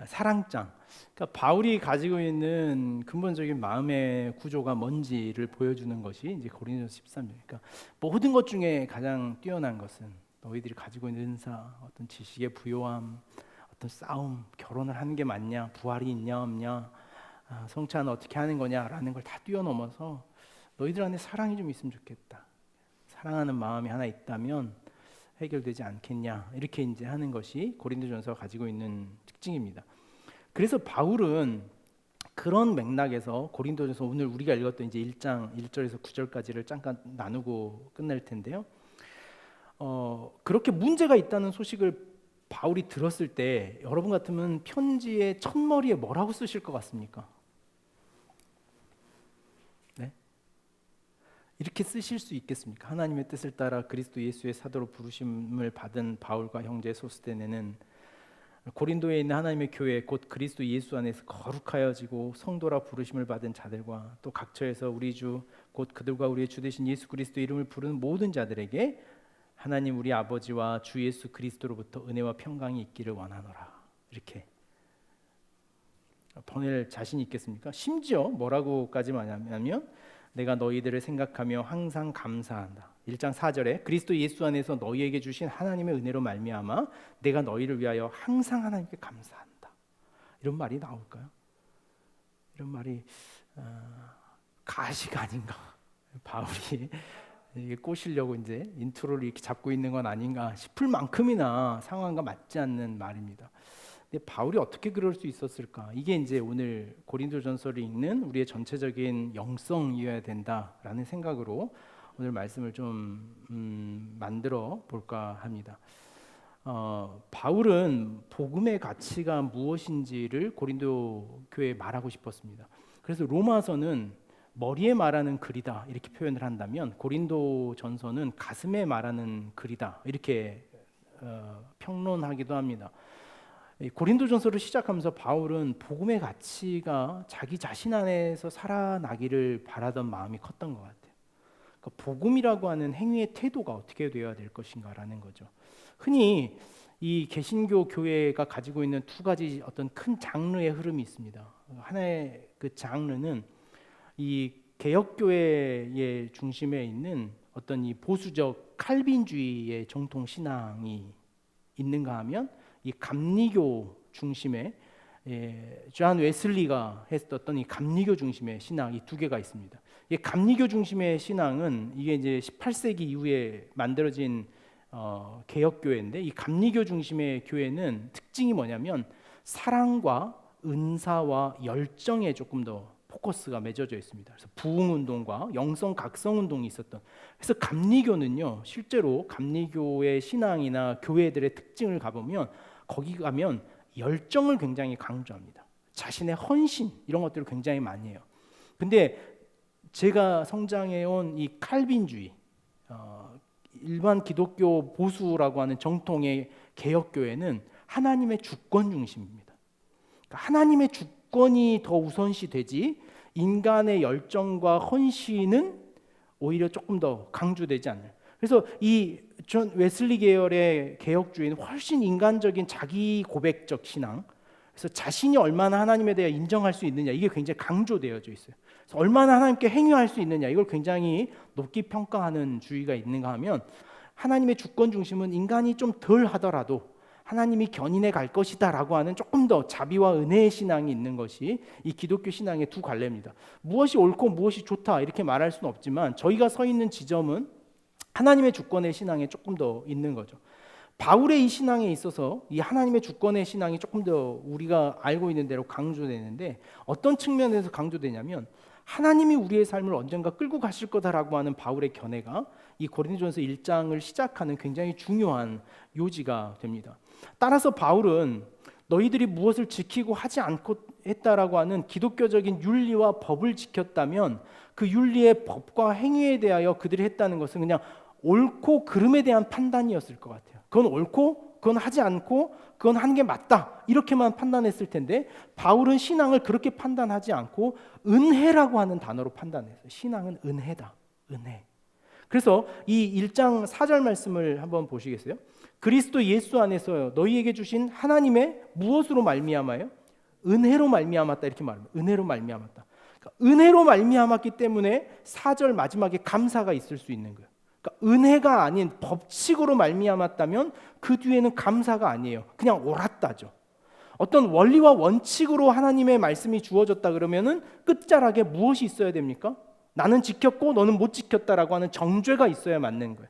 사랑장. 그러니까 바울이 가지고 있는 근본적인 마음의 구조가 뭔지를 보여주는 것이 이제 고린도서 13장. 그러니까 모든 것 중에 가장 뛰어난 것은 너희들이 가지고 있는 은사, 어떤 지식의 부요함, 어떤 싸움, 결혼을 하는 게 맞냐, 부활이 있냐 없냐, 성찬은 어떻게 하는 거냐라는 걸 다 뛰어넘어서 너희들 안에 사랑이 좀 있으면 좋겠다. 사랑하는 마음이 하나 있다면 해결되지 않겠냐, 이렇게 이제 하는 것이 고린도전서가 가지고 있는 특징입니다. 그래서 바울은 그런 맥락에서 고린도전서, 오늘 우리가 읽었던 이제 1장 1절에서 9절까지를 잠깐 나누고 끝낼 텐데요. 그렇게 문제가 있다는 소식을 바울이 들었을 때 여러분 같으면 편지의 첫머리에 뭐라고 쓰실 것 같습니까? 네? 이렇게 쓰실 수 있겠습니까? 하나님의 뜻을 따라 그리스도 예수의 사도로 부르심을 받은 바울과 형제 소스데네는 고린도에 있는 하나님의 교회 곧 그리스도 예수 안에서 거룩하여지고 성도라 부르심을 받은 자들과 또 각처에서 우리 주 곧 그들과 우리의 주 되신 예수 그리스도 이름을 부르는 모든 자들에게 하나님 우리 아버지와 주 예수 그리스도로부터 은혜와 평강이 있기를 원하노라. 이렇게 보낼 자신이 있겠습니까? 심지어 뭐라고까지 말하냐면 내가 너희들을 생각하며 항상 감사한다. 1장 4절에 그리스도 예수 안에서 너희에게 주신 하나님의 은혜로 말미암아 내가 너희를 위하여 항상 하나님께 감사한다. 이런 말이 나올까요? 이런 말이 가시가 아닌가? 바울이 이게 꼬시려고 이제 인트로를 이렇게 잡고 있는 건 아닌가 싶을 만큼이나 상황과 맞지 않는 말입니다. 근데 바울이 어떻게 그럴 수 있었을까? 이게 이제 오늘 고린도전서를 읽는 우리의 전체적인 영성이어야 된다라는 생각으로 오늘 말씀을 좀 만들어 볼까 합니다. 바울은 복음의 가치가 무엇인지를 고린도 교회에 말하고 싶었습니다. 그래서 로마서는 머리에 말하는 글이다 이렇게 표현을 한다면 고린도전서는 가슴에 말하는 글이다 이렇게 평론하기도 합니다. 고린도전서를 시작하면서 바울은 복음의 가치가 자기 자신 안에서 살아나기를 바라던 마음이 컸던 것 같아요. 그러니까 복음이라고 하는 행위의 태도가 어떻게 되어야 될 것인가라는 거죠. 흔히 이 개신교 교회가 가지고 있는 두 가지 어떤 큰 장르의 흐름이 있습니다. 하나의 그 장르는 이 개혁교회의 중심에 있는 어떤 이 보수적 칼빈주의의 정통 신앙이 있는가 하면 이 감리교 중심의 존 웨슬리가 했었던 이 감리교 중심의 신앙, 이 두 개가 있습니다. 이 감리교 중심의 신앙은 이게 이제 18세기 이후에 만들어진 개혁교회인데, 이 감리교 중심의 교회는 특징이 뭐냐면 사랑과 은사와 열정에 조금 더 포커스가 맺어져 있습니다. 그래서 부흥운동과 영성 각성운동이 있었던, 그래서 감리교는요, 실제로 감리교의 신앙이나 교회들의 특징을 가보면 거기 가면 열정을 굉장히 강조합니다. 자신의 헌신 이런 것들을 굉장히 많이 해요. 근데 제가 성장해온 이 칼빈주의, 일반 기독교 보수라고 하는 정통의 개혁교회는 하나님의 주권 중심입니다. 그러니까 하나님의 주권이 더 우선시 되지 인간의 열정과 헌신은 오히려 조금 더 강조되지 않아요. 그래서 이 존 웨슬리 계열의 개혁주의는 훨씬 인간적인 자기 고백적 신앙, 그래서 자신이 얼마나 하나님에 대해 인정할 수 있느냐, 이게 굉장히 강조되어져 있어요. 그래서 얼마나 하나님께 행위할 수 있느냐, 이걸 굉장히 높게 평가하는 주의가 있는가 하면, 하나님의 주권 중심은 인간이 좀 덜 하더라도 하나님이 견인해 갈 것이다 라고 하는 조금 더 자비와 은혜의 신앙이 있는 것이 이 기독교 신앙의 두 갈래입니다. 무엇이 옳고 무엇이 좋다 이렇게 말할 수는 없지만 저희가 서 있는 지점은 하나님의 주권의 신앙에 조금 더 있는 거죠. 바울의 이 신앙에 있어서 이 하나님의 주권의 신앙이 조금 더 우리가 알고 있는 대로 강조되는데, 어떤 측면에서 강조되냐면 하나님이 우리의 삶을 언젠가 끌고 가실 거다라고 하는 바울의 견해가 이 고린도전서 1장을 시작하는 굉장히 중요한 요지가 됩니다. 따라서 바울은 너희들이 무엇을 지키고 하지 않고 했다라고 하는 기독교적인 윤리와 법을 지켰다면 그 윤리의 법과 행위에 대하여 그들이 했다는 것은 그냥 옳고 그름에 대한 판단이었을 것 같아요. 그건 옳고 그건 하지 않고 그건 하는 게 맞다 이렇게만 판단했을 텐데, 바울은 신앙을 그렇게 판단하지 않고 은혜라고 하는 단어로 판단했어요. 신앙은 은혜다, 은혜. 그래서 이 1장 4절 말씀을 한번 보시겠어요? 그리스도 예수 안에서 너희에게 주신 하나님의 무엇으로 말미암아요? 은혜로 말미암았다 이렇게 말합니다. 은혜로 말미암았다. 그러니까 은혜로 말미암았기 때문에 4절 마지막에 감사가 있을 수 있는 거예요. 그러니까 은혜가 아닌 법칙으로 말미암았다면 그 뒤에는 감사가 아니에요. 그냥 옳았다죠. 어떤 원리와 원칙으로 하나님의 말씀이 주어졌다 그러면은 끝자락에 무엇이 있어야 됩니까? 나는 지켰고 너는 못 지켰다라고 하는 정죄가 있어야 맞는 거예요.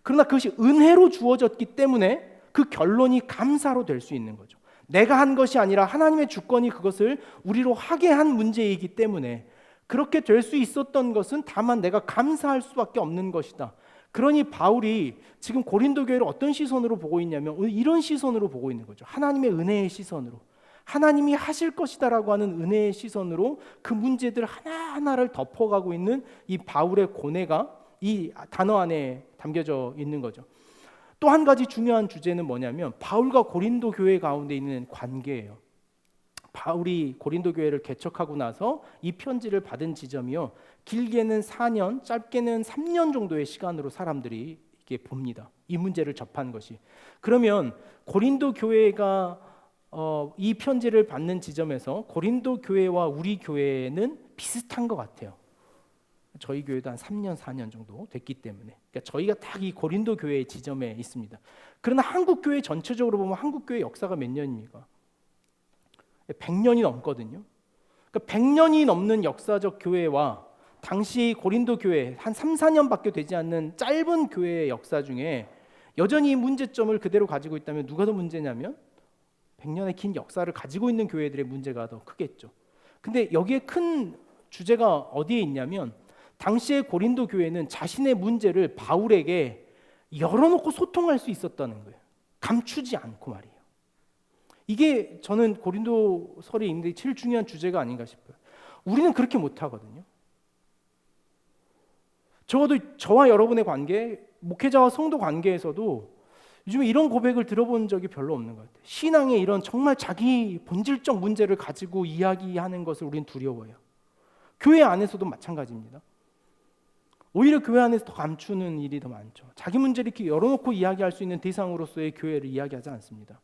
그러나 그것이 은혜로 주어졌기 때문에 그 결론이 감사로 될 수 있는 거죠. 내가 한 것이 아니라 하나님의 주권이 그것을 우리로 하게 한 문제이기 때문에 그렇게 될 수 있었던 것은 다만 내가 감사할 수밖에 없는 것이다. 그러니 바울이 지금 고린도 교회를 어떤 시선으로 보고 있냐면 이런 시선으로 보고 있는 거죠. 하나님의 은혜의 시선으로, 하나님이 하실 것이다라고 하는 은혜의 시선으로 그 문제들 하나하나를 덮어가고 있는 이 바울의 고뇌가 이 단어 안에 담겨져 있는 거죠. 또 한 가지 중요한 주제는 뭐냐면 바울과 고린도 교회 가운데 있는 관계예요. 바울이 고린도 교회를 개척하고 나서 이 편지를 받은 지점이요, 길게는 4년, 짧게는 3년 정도의 시간으로 사람들이 이렇게 봅니다. 이 문제를 접한 것이. 그러면 고린도 교회가 이 편지를 받는 지점에서 고린도 교회와 우리 교회는 비슷한 것 같아요. 저희 교회도 한 3년, 4년 정도 됐기 때문에, 그러니까 저희가 딱 이 고린도 교회의 지점에 있습니다. 그러나 한국 교회 전체적으로 보면 한국 교회 역사가 몇 년입니까? 100년이 넘거든요. 그러니까 100년이 넘는 역사적 교회와 당시 고린도 교회 한 3, 4년밖에 되지 않는 짧은 교회의 역사 중에 여전히 이 문제점을 그대로 가지고 있다면 누가 더 문제냐면 100년의 긴 역사를 가지고 있는 교회들의 문제가 더 크겠죠. 근데 여기에 큰 주제가 어디에 있냐면 당시의 고린도 교회는 자신의 문제를 바울에게 열어놓고 소통할 수 있었다는 거예요. 감추지 않고 말이에요. 이게 저는 고린도서에 있는데 제일 중요한 주제가 아닌가 싶어요. 우리는 그렇게 못하거든요. 적어도 저와 여러분의 관계, 목회자와 성도 관계에서도 요즘에 이런 고백을 들어본 적이 별로 없는 것 같아요. 신앙의 이런 정말 자기 본질적 문제를 가지고 이야기하는 것을 우리는 두려워해요. 교회 안에서도 마찬가지입니다. 오히려 교회 안에서 더 감추는 일이 더 많죠. 자기 문제를 이렇게 열어놓고 이야기할 수 있는 대상으로서의 교회를 이야기하지 않습니다.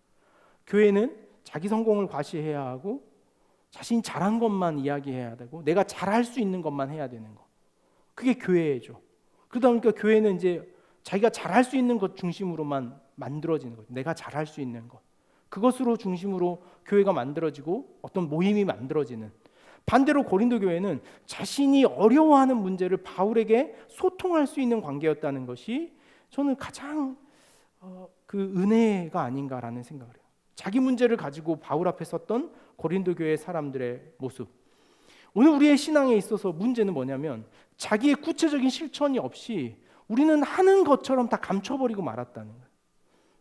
교회는 자기 성공을 과시해야 하고 자신이 잘한 것만 이야기해야 되고 내가 잘할 수 있는 것만 해야 되는 거. 그게 교회죠. 그러다 보니까 교회는 이제 자기가 잘할 수 있는 것 중심으로만 만들어지는 거죠. 내가 잘할 수 있는 것. 그것으로 중심으로 교회가 만들어지고 어떤 모임이 만들어지는. 반대로 고린도 교회는 자신이 어려워하는 문제를 바울에게 소통할 수 있는 관계였다는 것이 저는 가장 그 은혜가 아닌가라는 생각을 해요. 자기 문제를 가지고 바울 앞에 섰던 고린도 교회 사람들의 모습. 오늘 우리의 신앙에 있어서 문제는 뭐냐면 자기의 구체적인 실천이 없이 우리는 하는 것처럼 다 감춰버리고 말았다는 거예요.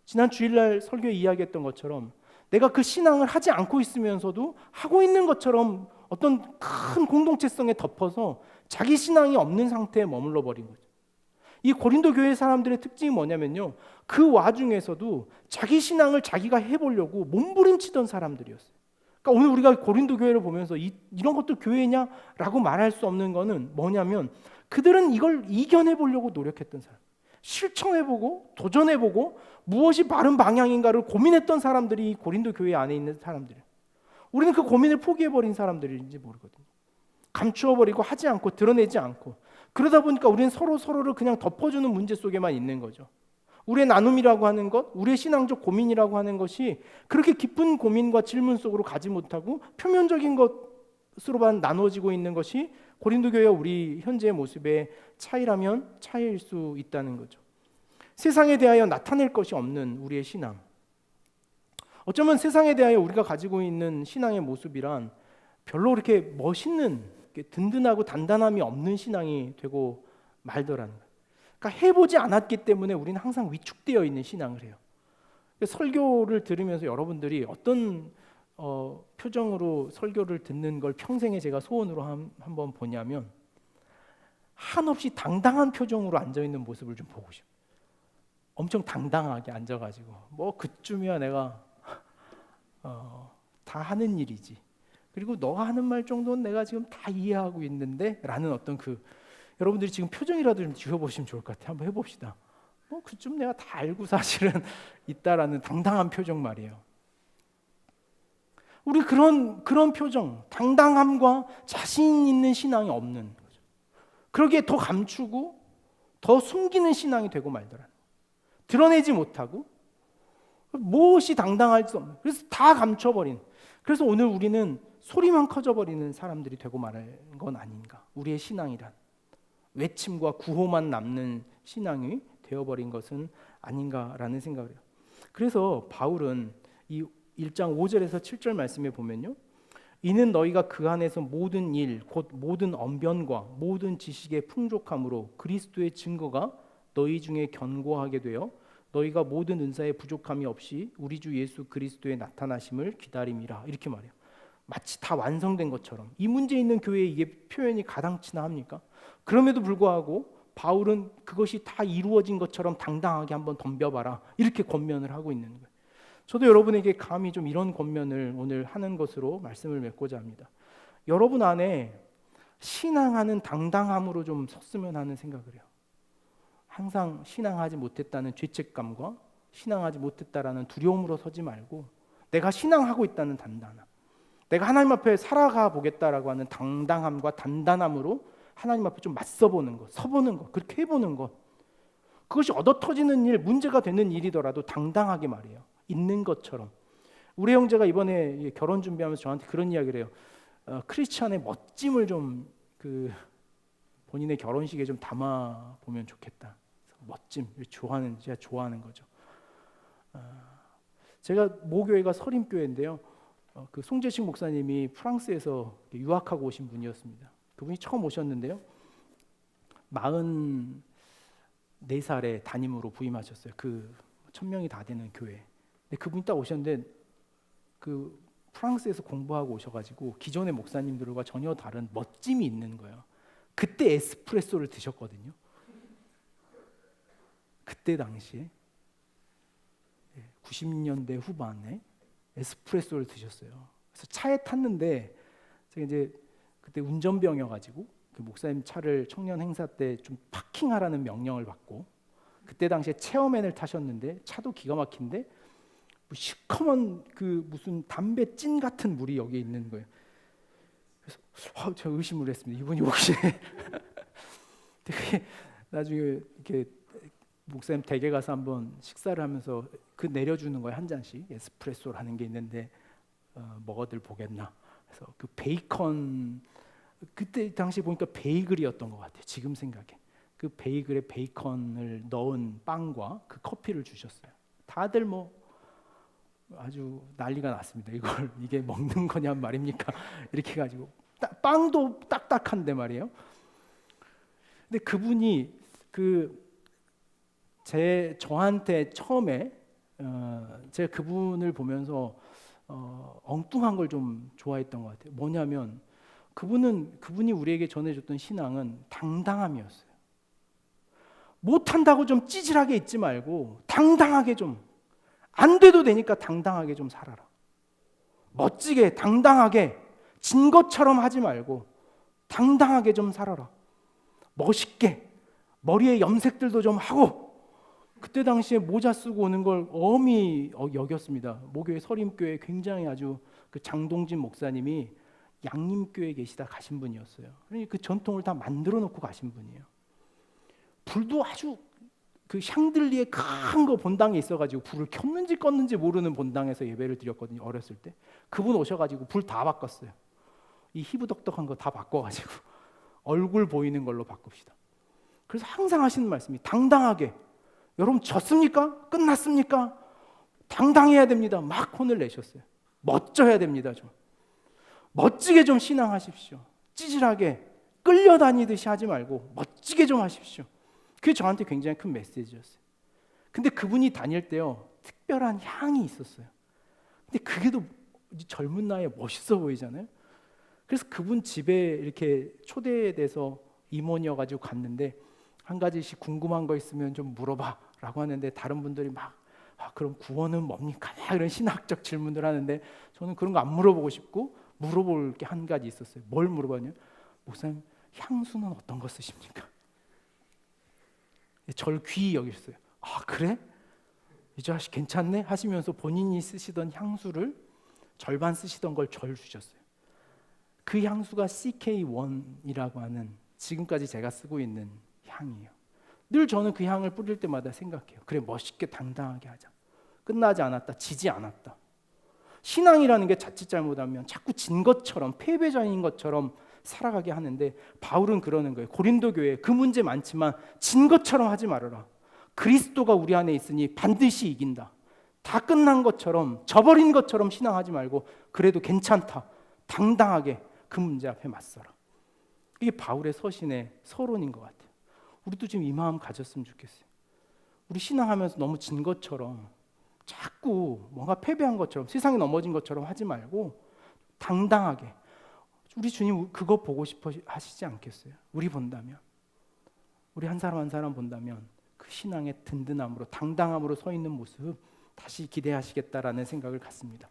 지난 주일날 설교에 이야기했던 것처럼 내가 그 신앙을 하지 않고 있으면서도 하고 있는 것처럼 어떤 큰 공동체성에 덮어서 자기 신앙이 없는 상태에 머물러 버린 거죠. 이 고린도 교회 사람들의 특징이 뭐냐면요, 그 와중에서도 자기 신앙을 자기가 해보려고 몸부림치던 사람들이었어요. 그러니까 오늘 우리가 고린도 교회를 보면서 이런 것도 교회냐라고 말할 수 없는 거는 뭐냐면 그들은 이걸 이겨내보려고 노력했던 사람, 실천해보고 도전해보고 무엇이 바른 방향인가를 고민했던 사람들이 고린도 교회 안에 있는 사람들이에요. 우리는 그 고민을 포기해버린 사람들인지 모르거든요. 감추어버리고 하지 않고 드러내지 않고 그러다 보니까 우리는 서로를 그냥 덮어주는 문제 속에만 있는 거죠. 우리의 나눔이라고 하는 것, 우리의 신앙적 고민이라고 하는 것이 그렇게 깊은 고민과 질문 속으로 가지 못하고 표면적인 것으로만 나눠지고 있는 것이 고린도 교회와 우리 현재의 모습의 차이라면 차이일 수 있다는 거죠. 세상에 대하여 나타낼 것이 없는 우리의 신앙. 어쩌면 세상에 대하여 우리가 가지고 있는 신앙의 모습이란 별로 그렇게 멋있는, 든든하고 단단함이 없는 신앙이 되고 말더라는 거예요. 그러니까 해보지 않았기 때문에 우리는 항상 위축되어 있는 신앙을 해요. 설교를 들으면서 여러분들이 어떤 표정으로 설교를 듣는 걸 평생에 제가 소원으로 한번 보냐면 한없이 당당한 표정으로 앉아있는 모습을 좀 보고 싶어요. 엄청 당당하게 앉아가지고 뭐 그쯤이야 내가 다 하는 일이지. 그리고 너가 하는 말 정도는 내가 지금 다 이해하고 있는데 라는 어떤 여러분들이 지금 표정이라도 좀 지어보시면 좋을 것 같아요. 한번 해봅시다. 뭐 그쯤 내가 다 알고 사실은 있다라는 당당한 표정 말이에요. 우리 그런 표정, 당당함과 자신 있는 신앙이 없는 거죠. 그러기에 더 감추고 더 숨기는 신앙이 되고 말더라. 드러내지 못하고 무엇이 당당할지 없는, 그래서 다 감춰버린. 그래서 오늘 우리는 소리만 커져버리는 사람들이 되고 말할 건 아닌가. 우리의 신앙이란 외침과 구호만 남는 신앙이 되어버린 것은 아닌가라는 생각을 해요. 그래서 바울은 이 1장 5절에서 7절 말씀에 보면요, 이는 너희가 그 안에서 모든 일 곧 모든 언변과 모든 지식의 풍족함으로 그리스도의 증거가 너희 중에 견고하게 되어 너희가 모든 은사에 부족함이 없이 우리 주 예수 그리스도의 나타나심을 기다림이라. 이렇게 말해요. 마치 다 완성된 것처럼. 이 문제 있는 교회에 이게 표현이 가당치나 합니까? 그럼에도 불구하고 바울은 그것이 다 이루어진 것처럼 당당하게 한번 덤벼봐라, 이렇게 권면을 하고 있는 거예요. 저도 여러분에게 감히 좀 이런 권면을 오늘 하는 것으로 말씀을 맺고자 합니다. 여러분 안에 신앙하는 당당함으로 좀 섰으면 하는 생각을 해요. 항상 신앙하지 못했다는 죄책감과 신앙하지 못했다라는 두려움으로 서지 말고 내가 신앙하고 있다는 단단함, 내가 하나님 앞에 살아가 보겠다라고 하는 당당함과 단단함으로 하나님 앞에 좀 맞서보는 것, 서보는 것, 그렇게 해보는 것, 그것이 얻어터지는 일, 문제가 되는 일이더라도 당당하게 말이에요. 있는 것처럼. 우리 형제가 이번에 결혼 준비하면서 저한테 그런 이야기를 해요. 크리스찬의 멋짐을 좀 본인의 결혼식에 좀 담아 보면 좋겠다. 멋짐, 제가 좋아하는 거죠. 제가 모교회가 서림교회인데요. 그 송재식 목사님이 프랑스에서 유학하고 오신 분이었습니다. 그분이 처음 오셨는데요, 44살에 담임으로 부임하셨어요. 1000명이 다 되는 교회. 근데 그분이 딱 오셨는데 프랑스에서 공부하고 오셔가지고 기존의 목사님들과 전혀 다른 멋짐이 있는 거예요. 그때 에스프레소를 드셨거든요. 그때 당시에 90년대 후반에 에스프레소를 드셨어요. 그래서 차에 탔는데 제가 이제 그때 운전병이어가지고 그 목사님 차를 청년 행사 때 좀 파킹하라는 명령을 받고, 그때 당시에 체어맨을 타셨는데 차도 기가 막힌데 뭐 시커먼 그 무슨 담배 찐 같은 물이 여기 있는 거예요. 그래서 제가 의심을 했습니다. 이분이 혹시 되게 나중에 이렇게 목사님 댁에 가서 한번 식사를 하면서 그 내려주는 거예요. 한 잔씩 에스프레소라는 게 있는데 먹어들 보겠나. 그래서 그 베이컨, 그때 당시 보니까 베이글이었던 것 같아요. 지금 생각에 그 베이글에 베이컨을 넣은 빵과 그 커피를 주셨어요. 다들 뭐 아주 난리가 났습니다. 이게 먹는 거냐 말입니까? 이렇게 가지고 빵도 딱딱한데 말이에요. 근데 그분이 저한테 처음에 제가 그분을 보면서 엉뚱한 걸 좀 좋아했던 것 같아요. 뭐냐면 그분이 우리에게 전해줬던 신앙은 당당함이었어요. 못한다고 좀 찌질하게 있지 말고 당당하게 좀, 안 돼도 되니까 당당하게 좀 살아라. 멋지게 당당하게 진 것처럼 하지 말고 당당하게 좀 살아라. 멋있게 머리에 염색들도 좀 하고. 그때 당시에 모자 쓰고 오는 걸 엄히 여겼습니다. 모교회 서림교회 굉장히 아주 그 장동진 목사님이 양림교회에 계시다 가신 분이었어요. 그러니까 그 전통을 다 만들어 놓고 가신 분이에요. 불도 아주 그 샹들리에 큰 거 본당에 있어가지고 불을 켰는지 껐는지 모르는 본당에서 예배를 드렸거든요. 어렸을 때 그분 오셔가지고 불 다 바꿨어요. 이 희부덕덕한 거 다 바꿔가지고 얼굴 보이는 걸로 바꿉시다. 그래서 항상 하시는 말씀이 당당하게, 여러분 졌습니까? 끝났습니까? 당당해야 됩니다. 막 혼을 내셨어요. 멋져야 됩니다. 좀 멋지게 좀 신앙하십시오. 찌질하게 끌려다니듯이 하지 말고 멋지게 좀 하십시오. 그게 저한테 굉장히 큰 메시지였어요. 근데 그분이 다닐 때요, 특별한 향이 있었어요. 근데 그게 또 젊은 나이에 멋있어 보이잖아요. 그래서 그분 집에 이렇게 초대돼서 임원이어가지고 갔는데 한 가지씩 궁금한 거 있으면 좀 물어봐 라고 하는데 다른 분들이 막 그럼 구원은 뭡니까? 이런 신학적 질문들 하는데 저는 그런 거 안 물어보고 싶고 물어볼 게 한 가지 있었어요. 뭘 물어봤냐? 목사님, 향수는 어떤 거 쓰십니까? 절 귀히 여기셨어요. 아 그래? 이 자식 괜찮네? 하시면서 본인이 쓰시던 향수를 절반 쓰시던 걸 절 주셨어요. 그 향수가 CK1이라고 하는 지금까지 제가 쓰고 있는 향이에요. 늘 저는 그 향을 뿌릴 때마다 생각해요. 그래, 멋있게 당당하게 하자. 끝나지 않았다. 지지 않았다. 신앙이라는 게 자칫 잘못하면 자꾸 진 것처럼, 패배자인 것처럼 살아가게 하는데 바울은 그러는 거예요. 고린도 교회 그 문제 많지만 진 것처럼 하지 말아라. 그리스도가 우리 안에 있으니 반드시 이긴다. 다 끝난 것처럼, 저버린 것처럼 신앙하지 말고 그래도 괜찮다. 당당하게 그 문제 앞에 맞서라. 이게 바울의 서신의 서론인 것 같아요. 우리도 지금 이 마음 가졌으면 좋겠어요. 우리 신앙하면서 너무 진 것처럼, 자꾸 뭔가 패배한 것처럼, 세상에 넘어진 것처럼 하지 말고 당당하게. 우리 주님 그거 보고 싶어 하시지 않겠어요? 우리 본다면, 우리 한 사람 한 사람 본다면 그 신앙의 든든함으로, 당당함으로 서 있는 모습 다시 기대하시겠다라는 생각을 갖습니다.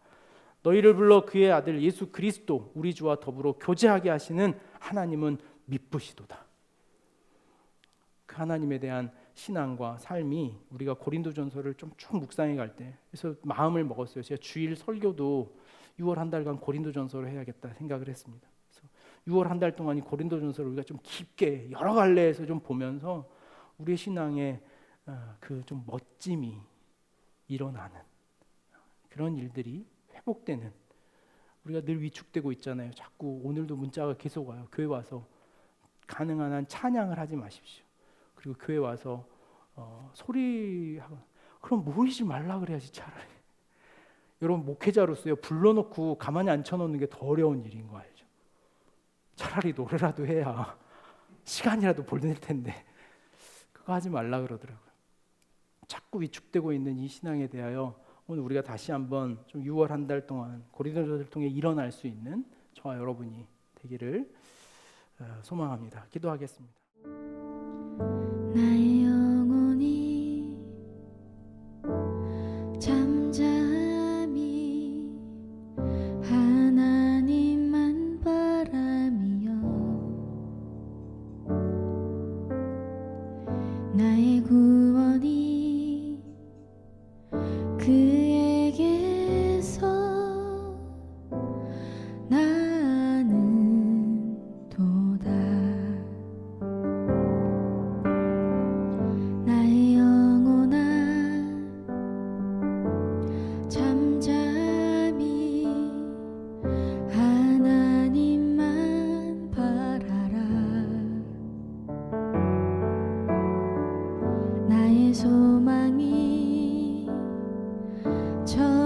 너희를 불러 그의 아들 예수 그리스도 우리 주와 더불어 교제하게 하시는 하나님은 미쁘시도다. 그 하나님에 대한 신앙과 삶이 우리가 고린도전서를 좀 쭉 묵상해 갈 때, 그래서 마음을 먹었어요. 제가 주일 설교도 6월 한 달간 고린도전서로 해야겠다 생각을 했습니다. 그래서 6월 한 달 동안 이 고린도전서를 우리가 좀 깊게 여러 갈래에서 좀 보면서 우리의 신앙의 그 좀 멋짐이 일어나는 그런 일들이 회복되는, 우리가 늘 위축되고 있잖아요. 자꾸 오늘도 문자가 계속 와요. 교회 와서 가능한 한 찬양을 하지 마십시오. 그리고 교회 와서 소리하고, 그럼 모이지 말라 그래야지 차라리. 여러분 목회자로서요, 불러놓고 가만히 앉혀놓는 게 더 어려운 일인 거 알죠? 차라리 노래라도 해야 시간이라도 보낼 텐데 그거 하지 말라 그러더라고요. 자꾸 위축되고 있는 이 신앙에 대하여 오늘 우리가 다시 한번 좀 6월 한 달 동안 고린도전서를 통해 일어날 수 있는 저와 여러분이 되기를 소망합니다. 기도하겠습니다. 나의 영혼이 잠잠히 하나님만 바라며 나의 구원이 그에게서 나는 도다. 나의 영혼아 잠잠히 하나님만 바라라. 나의 소망이 저